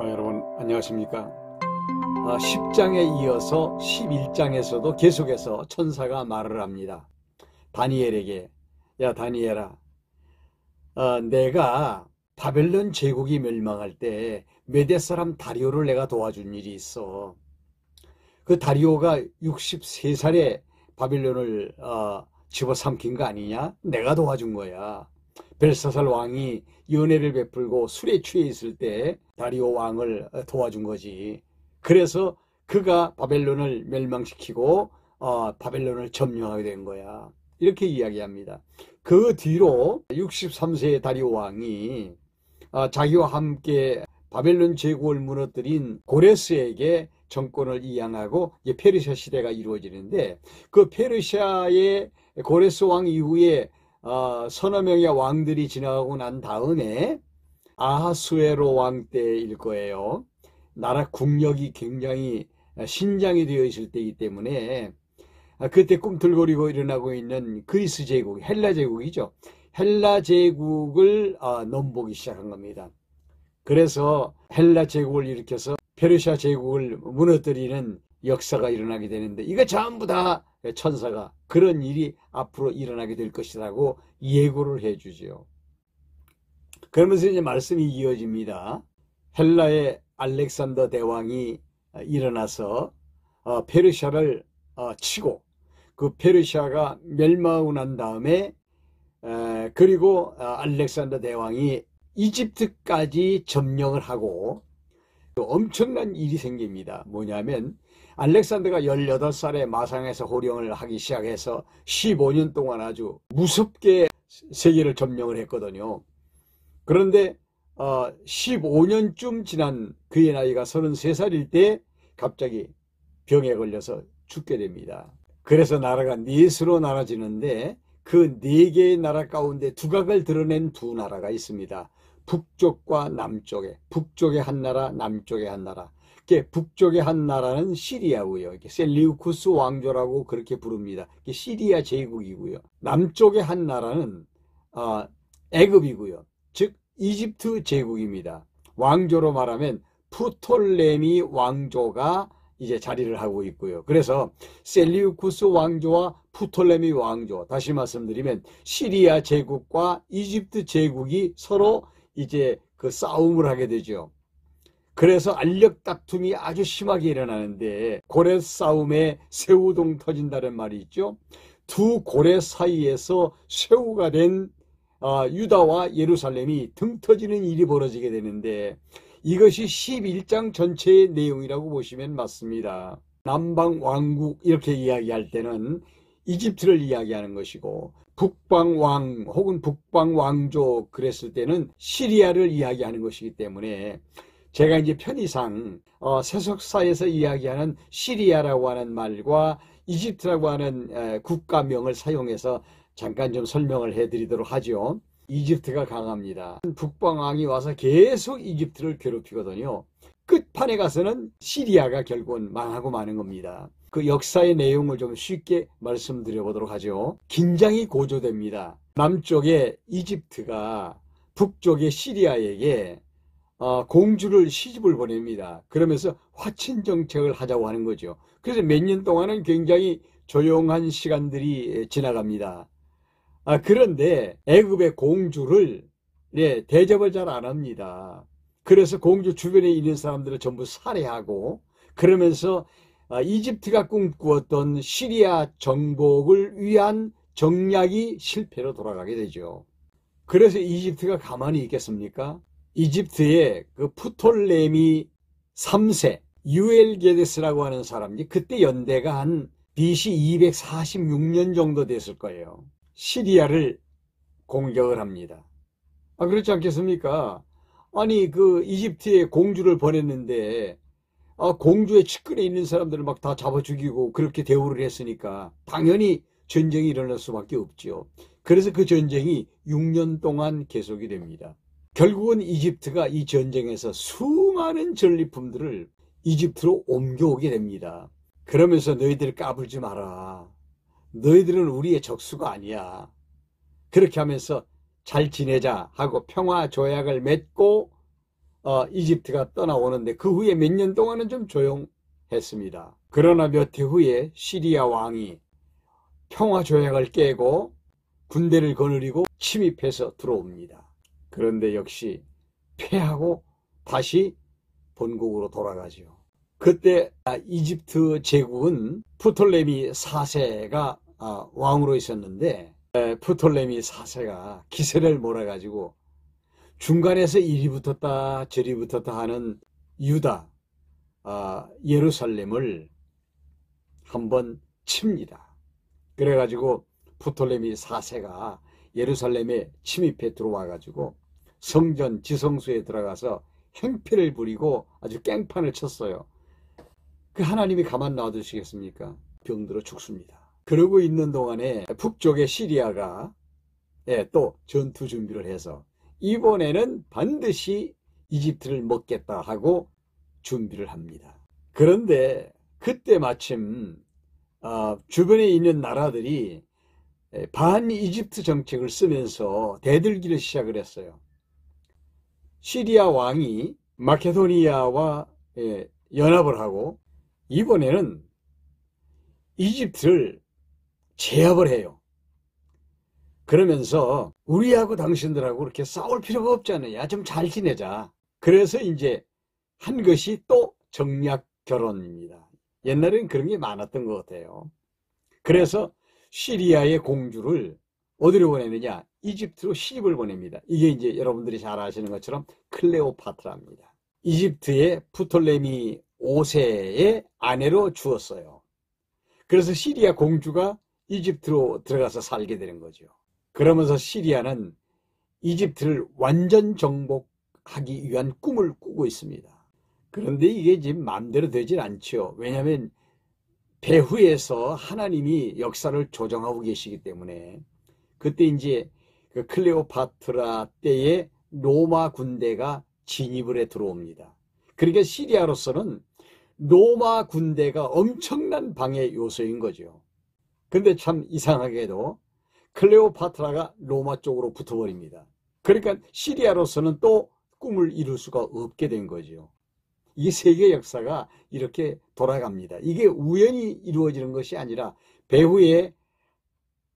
여러분 안녕하십니까. 10장에 이어서 11장에서도 계속해서 천사가 말을 합니다. 다니엘에게, 야 다니엘아, 내가 바벨론 제국이 멸망할 때 메대 사람 다리오를 내가 도와준 일이 있어. 그 다리오가 63살에 바벨론을 집어삼킨 거 아니냐? 내가 도와준 거야. 벨사살 왕이 연회를 베풀고 술에 취해 있을 때 다리오 왕을 도와준 거지. 그래서 그가 바벨론을 멸망시키고 바벨론을 점령하게 된 거야. 이렇게 이야기합니다. 그 뒤로 63세의 다리오 왕이 자기와 함께 바벨론 제국을 무너뜨린 고레스에게 정권을 이양하고 이제 페르시아 시대가 이루어지는데, 그 페르시아의 고레스 왕 이후에 서너 명의 왕들이 지나가고 난 다음에 아하수에로 왕 때일 거예요. 나라 국력이 굉장히 신장이 되어 있을 때이기 때문에 그때 꿈틀거리고 일어나고 있는 그리스 제국, 헬라 제국이죠. 헬라 제국을 넘보기 시작한 겁니다. 그래서 헬라 제국을 일으켜서 페르시아 제국을 무너뜨리는 역사가 일어나게 되는데, 이거 전부 다 천사가 그런 일이 앞으로 일어나게 될 것이라고 예고를 해주죠. 그러면서 이제 말씀이 이어집니다. 헬라의 알렉산더 대왕이 일어나서 페르시아를 치고, 그 페르시아가 멸망하고 난 다음에 그리고 알렉산더 대왕이 이집트까지 점령을 하고 엄청난 일이 생깁니다. 뭐냐면 알렉산더가 18살에 마상에서 호령을 하기 시작해서 15년 동안 아주 무섭게 세계를 점령을 했거든요. 그런데 15년쯤 지난 그의 나이가 33살일 때 갑자기 병에 걸려서 죽게 됩니다. 그래서 나라가 넷으로 나눠지는데, 그 네 개의 나라 가운데 두각을 드러낸 두 나라가 있습니다. 북쪽과 남쪽에, 북쪽에 한 나라, 남쪽에 한 나라. 북쪽의 한 나라는 시리아고요. 셀리우쿠스 왕조라고 그렇게 부릅니다. 시리아 제국이고요. 남쪽의 한 나라는 애굽이고요. 즉 이집트 제국입니다. 왕조로 말하면 프톨레미 왕조가 이제 자리를 하고 있고요. 그래서 셀리우쿠스 왕조와 프톨레미 왕조, 다시 말씀드리면 시리아 제국과 이집트 제국이 서로 이제 그 싸움을 하게 되죠. 그래서 알력 다툼이 아주 심하게 일어나는데, 고래 싸움에 새우동 터진다는 말이 있죠. 두 고래 사이에서 새우가 된 유다와 예루살렘이 등 터지는 일이 벌어지게 되는데, 이것이 11장 전체의 내용이라고 보시면 맞습니다. 남방 왕국 이렇게 이야기할 때는 이집트를 이야기하는 것이고, 북방왕 혹은 북방왕조 그랬을 때는 시리아를 이야기하는 것이기 때문에, 제가 이제 편의상 세속사에서 이야기하는 시리아라고 하는 말과 이집트라고 하는 국가명을 사용해서 잠깐 좀 설명을 해드리도록 하죠. 이집트가 강합니다. 북방왕이 와서 계속 이집트를 괴롭히거든요. 끝판에 가서는 시리아가 결국은 망하고 마는 겁니다. 그 역사의 내용을 좀 쉽게 말씀드려 보도록 하죠. 긴장이 고조됩니다. 남쪽의 이집트가 북쪽의 시리아에게 공주를 시집을 보냅니다. 그러면서 화친 정책을 하자고 하는 거죠. 그래서 몇 년 동안은 굉장히 조용한 시간들이 지나갑니다. 그런데 애굽의 공주를 대접을 잘 안 합니다. 그래서 공주 주변에 있는 사람들을 전부 살해하고, 그러면서 이집트가 꿈꾸었던 시리아 정복을 위한 정략이 실패로 돌아가게 되죠. 그래서 이집트가 가만히 있겠습니까? 이집트의 그 프톨레미 3세 유엘게데스라고 하는 사람이, 그때 연대가 한 BC 246년 정도 됐을 거예요. 시리아를 공격을 합니다. 그렇지 않겠습니까? 아니 그 이집트에 공주를 보냈는데 공주의 측근에 있는 사람들을 막 다 잡아 죽이고 그렇게 대우를 했으니까 당연히 전쟁이 일어날 수밖에 없죠. 그래서 그 전쟁이 6년 동안 계속이 됩니다. 결국은 이집트가 이 전쟁에서 수많은 전리품들을 이집트로 옮겨오게 됩니다. 그러면서 너희들 까불지 마라. 너희들은 우리의 적수가 아니야. 그렇게 하면서 잘 지내자 하고 평화 조약을 맺고 이집트가 떠나오는데 그 후에 몇 년 동안은 좀 조용했습니다. 그러나 몇 해 후에 시리아 왕이 평화조약을 깨고 군대를 거느리고 침입해서 들어옵니다. 그런데 역시 패하고 다시 본국으로 돌아가죠. 그때 이집트 제국은 프톨레미 4세가 왕으로 있었는데 프톨레미 4세가 기세를 몰아가지고 중간에서 이리 붙었다 저리 붙었다 하는 유다, 예루살렘을 한번 칩니다. 그래가지고 프톨레미 4세가 예루살렘에 침입해 들어와가지고 성전 지성소에 들어가서 행패를 부리고 아주 깽판을 쳤어요. 그 하나님이 가만 놔두시겠습니까? 병들어 죽습니다. 그러고 있는 동안에 북쪽의 시리아가 또 전투 준비를 해서 이번에는 반드시 이집트를 먹겠다 하고 준비를 합니다. 그런데 그때 마침 주변에 있는 나라들이 반 이집트 정책을 쓰면서 대들기를 시작을 했어요. 시리아 왕이 마케도니아와 연합을 하고 이번에는 이집트를 제압을 해요. 그러면서 우리하고 당신들하고 그렇게 싸울 필요가 없잖아요. 좀 잘 지내자. 그래서 이제 한 것이 또 정략 결혼입니다. 옛날에는 그런 게 많았던 것 같아요. 그래서 시리아의 공주를 어디로 보내느냐? 이집트로 시집을 보냅니다. 이게 이제 여러분들이 잘 아시는 것처럼 클레오파트라입니다. 이집트의 프톨레미 5세의 아내로 주었어요. 그래서 시리아 공주가 이집트로 들어가서 살게 되는 거죠. 그러면서 시리아는 이집트를 완전 정복하기 위한 꿈을 꾸고 있습니다. 그런데 이게 지금 마음대로 되질 않죠. 왜냐하면 배후에서 하나님이 역사를 조정하고 계시기 때문에 그때 이제 그 클레오파트라 때에 로마 군대가 진입을 해 들어옵니다. 그러니까 시리아로서는 로마 군대가 엄청난 방해 요소인 거죠. 근데 참 이상하게도 클레오파트라가 로마 쪽으로 붙어버립니다. 그러니까 시리아로서는 또 꿈을 이룰 수가 없게 된 거죠. 이 세계 역사가 이렇게 돌아갑니다. 이게 우연히 이루어지는 것이 아니라 배후에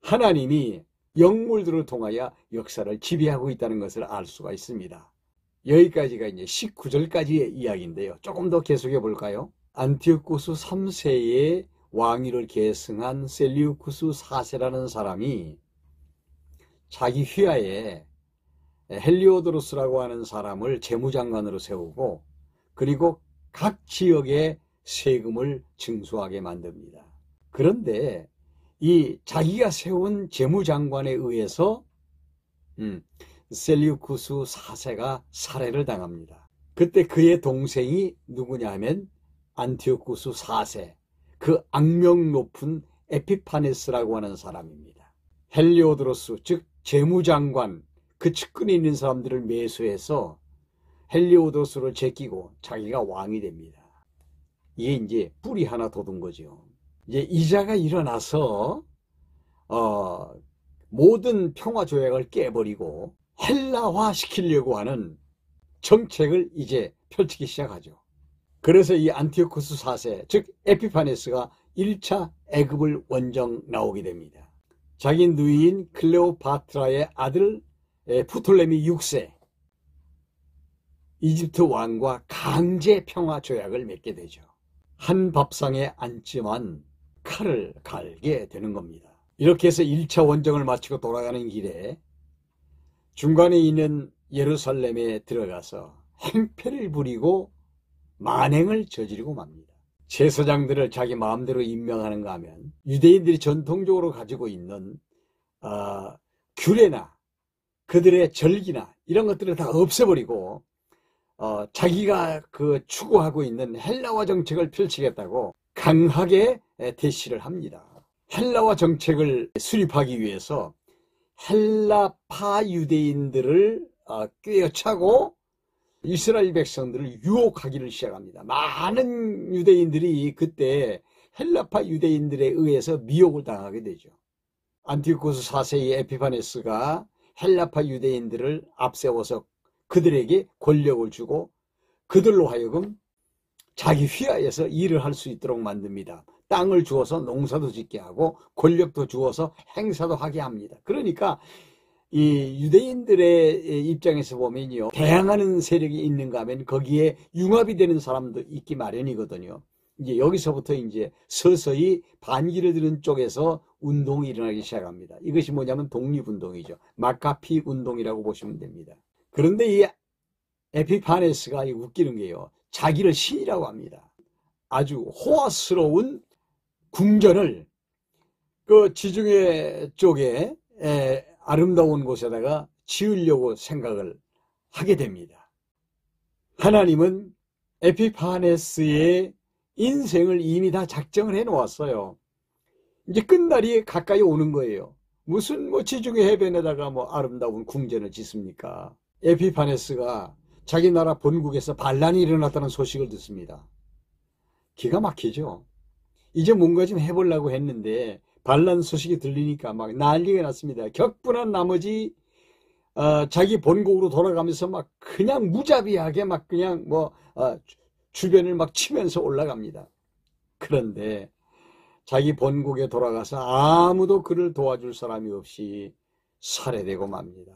하나님이 영물들을 통하여 역사를 지배하고 있다는 것을 알 수가 있습니다. 여기까지가 이제 19절까지의 이야기인데요. 조금 더 계속해 볼까요? 안티오쿠스 3세의 왕위를 계승한 셀리우쿠스 4세라는 사람이 자기 휘하에 헬리오도로스라고 하는 사람을 재무장관으로 세우고 그리고 각 지역에 세금을 징수하게 만듭니다. 그런데 이 자기가 세운 재무장관에 의해서 셀리우쿠스 4세가 살해를 당합니다. 그때 그의 동생이 누구냐 하면 안티오쿠스 4세, 그 악명 높은 에피파네스라고 하는 사람입니다. 헬리오도로스, 즉 재무장관, 그 측근에 있는 사람들을 매수해서 헬리오도로스를 제끼고 자기가 왕이 됩니다. 이게 이제 뿌리 하나 돋은 거죠. 이제 이자가 일어나서 모든 평화 조약을 깨버리고 헬라화 시키려고 하는 정책을 이제 펼치기 시작하죠. 그래서 이 안티오쿠스 4세, 즉 에피파네스가 1차 애굽을 원정 나오게 됩니다. 자기 누이인 클레오파트라의 아들 프톨레미 6세, 이집트 왕과 강제 평화 조약을 맺게 되죠. 한 밥상에 앉지만 칼을 갈게 되는 겁니다. 이렇게 해서 1차 원정을 마치고 돌아가는 길에 중간에 있는 예루살렘에 들어가서 행패를 부리고 만행을 저지르고 맙니다. 제사장들을 자기 마음대로 임명하는가 하면 유대인들이 전통적으로 가지고 있는 규례나 그들의 절기나 이런 것들을 다 없애버리고 자기가 그 추구하고 있는 헬라화 정책을 펼치겠다고 강하게 대시를 합니다. 헬라화 정책을 수립하기 위해서 헬라파 유대인들을 꿰어차고 이스라엘 백성들을 유혹하기를 시작합니다. 많은 유대인들이 그때 헬라파 유대인들에 의해서 미혹을 당하게 되죠. 안티오쿠스 4세의 에피파네스가 헬라파 유대인들을 앞세워서 그들에게 권력을 주고 그들로 하여금 자기 휘하에서 일을 할 수 있도록 만듭니다. 땅을 주어서 농사도 짓게 하고 권력도 주어서 행사도 하게 합니다. 그러니까 이 유대인들의 입장에서 보면요, 대항하는 세력이 있는가 하면 거기에 융합이 되는 사람도 있기 마련이거든요. 이제 여기서부터 이제 서서히 반기를 드는 쪽에서 운동이 일어나기 시작합니다. 이것이 뭐냐면 독립운동이죠. 마카피 운동이라고 보시면 됩니다. 그런데 이 에피파네스가 웃기는 게요, 자기를 신이라고 합니다. 아주 호화스러운 궁전을 그 지중해 쪽에 아름다운 곳에다가 지으려고 생각을 하게 됩니다. 하나님은 에피파네스의 인생을 이미 다 작정을 해 놓았어요. 이제 끝날이 가까이 오는 거예요. 무슨 지중해 해변에다가 아름다운 궁전을 짓습니까? 에피파네스가 자기 나라 본국에서 반란이 일어났다는 소식을 듣습니다. 기가 막히죠. 이제 뭔가 좀 해보려고 했는데 반란 소식이 들리니까 막 난리가 났습니다. 격분한 나머지 자기 본국으로 돌아가면서 막 그냥 무자비하게 막 그냥 주변을 막 치면서 올라갑니다. 그런데 자기 본국에 돌아가서 아무도 그를 도와줄 사람이 없이 살해되고 맙니다.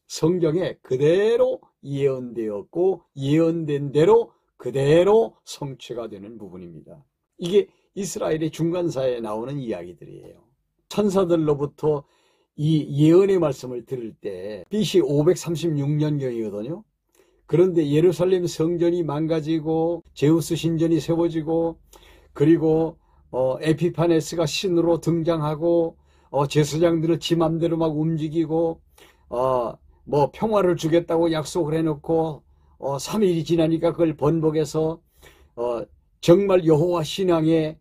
성경에 그대로 예언되었고 예언된 대로 그대로 성취가 되는 부분입니다. 이게 이스라엘의 중간사에 나오는 이야기들이에요. 천사들로부터 이 예언의 말씀을 들을 때 BC 536년경이거든요. 그런데 예루살렘 성전이 망가지고 제우스 신전이 세워지고 그리고 에피파네스가 신으로 등장하고 제사장들을 지 맘대로 막 움직이고 평화를 주겠다고 약속을 해놓고 3일이 지나니까 그걸 번복해서 정말 여호와 신앙에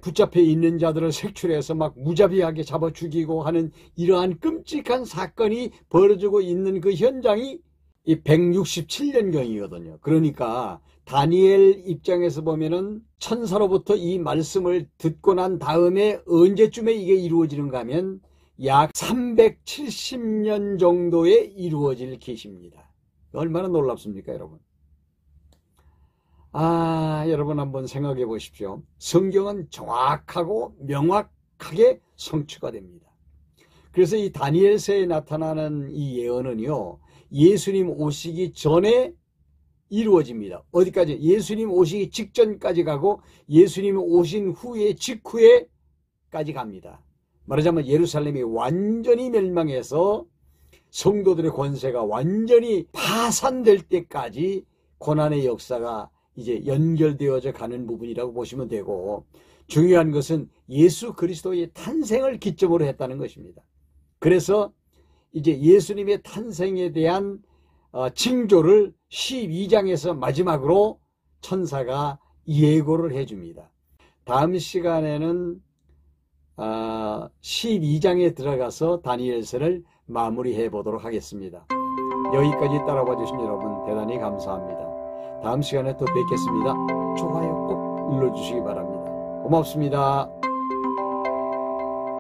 붙잡혀 있는 자들을 색출해서 막 무자비하게 잡아 죽이고 하는 이러한 끔찍한 사건이 벌어지고 있는 그 현장이 이 167년경이거든요. 그러니까 다니엘 입장에서 보면은 천사로부터 이 말씀을 듣고 난 다음에 언제쯤에 이게 이루어지는가 하면 약 370년 정도에 이루어질 계시입니다. 얼마나 놀랍습니까, 여러분? 여러분 한번 생각해 보십시오. 성경은 정확하고 명확하게 성취가 됩니다. 그래서 이 다니엘서에 나타나는 이 예언은요, 예수님 오시기 전에 이루어집니다. 어디까지? 예수님 오시기 직전까지 가고 예수님 오신 후에 직후에까지 갑니다. 말하자면 예루살렘이 완전히 멸망해서 성도들의 권세가 완전히 파산될 때까지 고난의 역사가 이제 연결되어져 가는 부분이라고 보시면 되고, 중요한 것은 예수 그리스도의 탄생을 기점으로 했다는 것입니다. 그래서 이제 예수님의 탄생에 대한 징조를 12장에서 마지막으로 천사가 예고를 해줍니다. 다음 시간에는 12장에 들어가서 다니엘서를 마무리해 보도록 하겠습니다. 여기까지 따라와 주신 여러분 대단히 감사합니다. 다음 시간에 또 뵙겠습니다. 좋아요 꼭 눌러주시기 바랍니다. 고맙습니다.